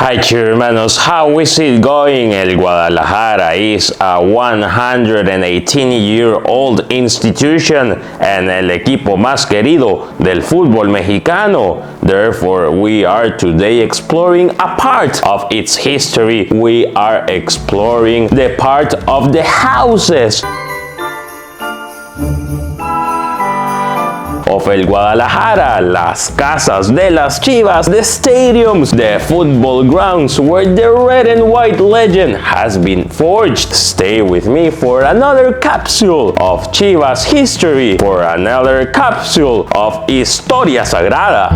Hi hermanos, how is it going? El Guadalajara is a 118-year-old institution and el equipo más querido del fútbol mexicano. Therefore, we are today exploring a part of its history. We are exploring the part of the houses of el Guadalajara, las casas de las Chivas, the stadiums, the football grounds where the red and white legend has been forged. Stay with me for another capsule of Chivas history, for another capsule of Historia Sagrada.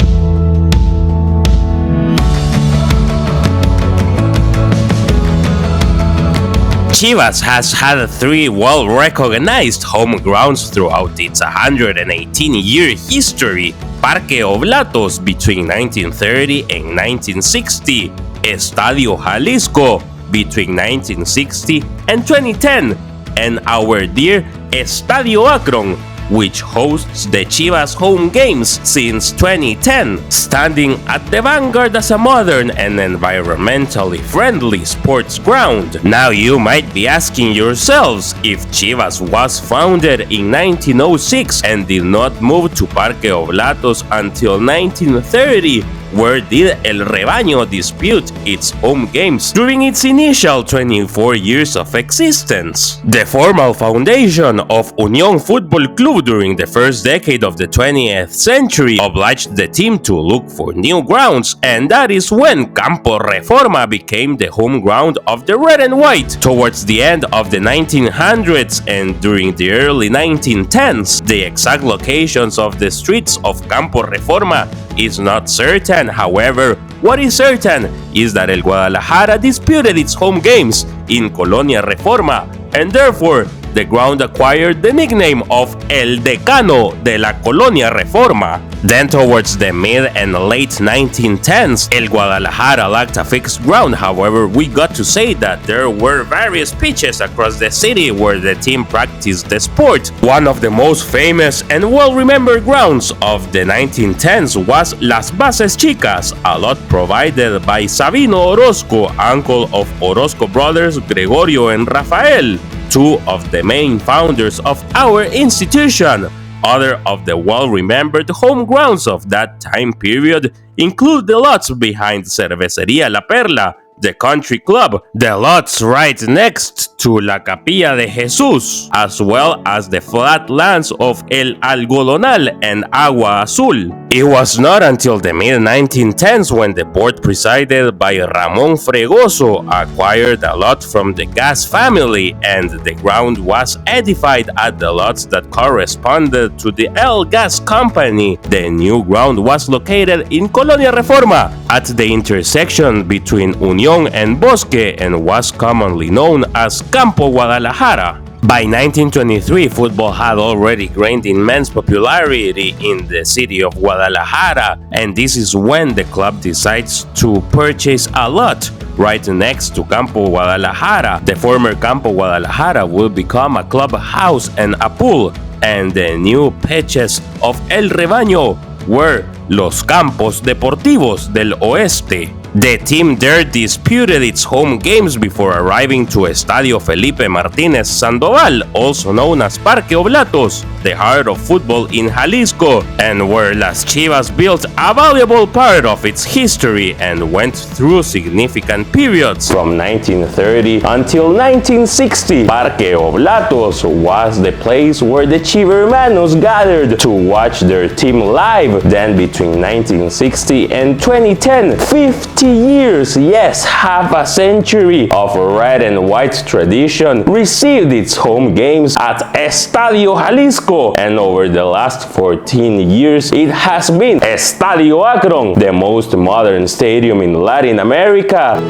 Chivas has had three well-recognized home grounds throughout its 118-year history: Parque Oblatos between 1930 and 1960, Estadio Jalisco between 1960 and 2010, and our dear Estadio Akron, which hosts the Chivas home games since 2010, standing at the vanguard as a modern and environmentally friendly sports ground. Now you might be asking yourselves, if Chivas was founded in 1906 and did not move to Parque Oblatos until 1930, where did El Rebaño dispute its home games during its initial 24 years of existence? The formal foundation of Unión Fútbol Club during the first decade of the 20th century obliged the team to look for new grounds, and that is when Campo Reforma became the home ground of the red and white. Towards the end of the 1900s and during the early 1910s, the exact locations of the streets of Campo Reforma is not certain. However, what is certain is that El Guadalajara disputed its home games in Colonia Reforma, and therefore the ground acquired the nickname of El Decano de la Colonia Reforma. Then towards the mid and late 1910s, El Guadalajara lacked a fixed ground. However, we got to say that there were various pitches across the city where the team practiced the sport. One of the most famous and well-remembered grounds of the 1910s was Las Bases Chicas, a lot provided by Sabino Orozco, uncle of Orozco brothers Gregorio and Rafael, two of the main founders of our institution. Other of the well-remembered home grounds of that time period include the lots behind Cervecería La Perla, the country club, the lots right next to La Capilla de Jesús, as well as the flat lands of El Algodonal and Agua Azul. It was not until the mid-1910s when the board presided by Ramón Fregoso acquired a lot from the Gas family, and the ground was edified at the lots that corresponded to the El Gas Company. The new ground was located in Colonia Reforma, at the intersection between Unión and Bosque, and was commonly known as Campo Guadalajara. By 1923, football had already gained immense popularity in the city of Guadalajara, and this is when the club decides to purchase a lot right next to Campo Guadalajara. The former Campo Guadalajara will become a clubhouse and a pool, and the new pitches of El Rebaño were Los Campos Deportivos del Oeste. The team there disputed its home games before arriving to Estadio Felipe Martínez Sandoval, also known as Parque Oblatos, the heart of football in Jalisco, and where Las Chivas built a valuable part of its history and went through significant periods. From 1930 until 1960, Parque Oblatos was the place where the Chivermanos gathered to watch their team live. Then between 1960 and 2010, 50 years, yes, half a century of red and white tradition, received its home games at Estadio Jalisco, and over the last 14 years it has been Estadio Akron, the most modern stadium in Latin America.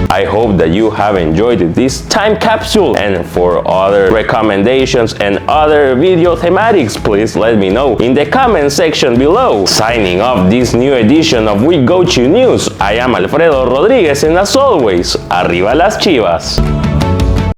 I hope that you have enjoyed this time capsule, and for other recommendations and other video thematics, please let me know in the comment section below. Signing off this new edition of We Go To News, I am Alfredo Rodríguez, and as always, arriba las Chivas.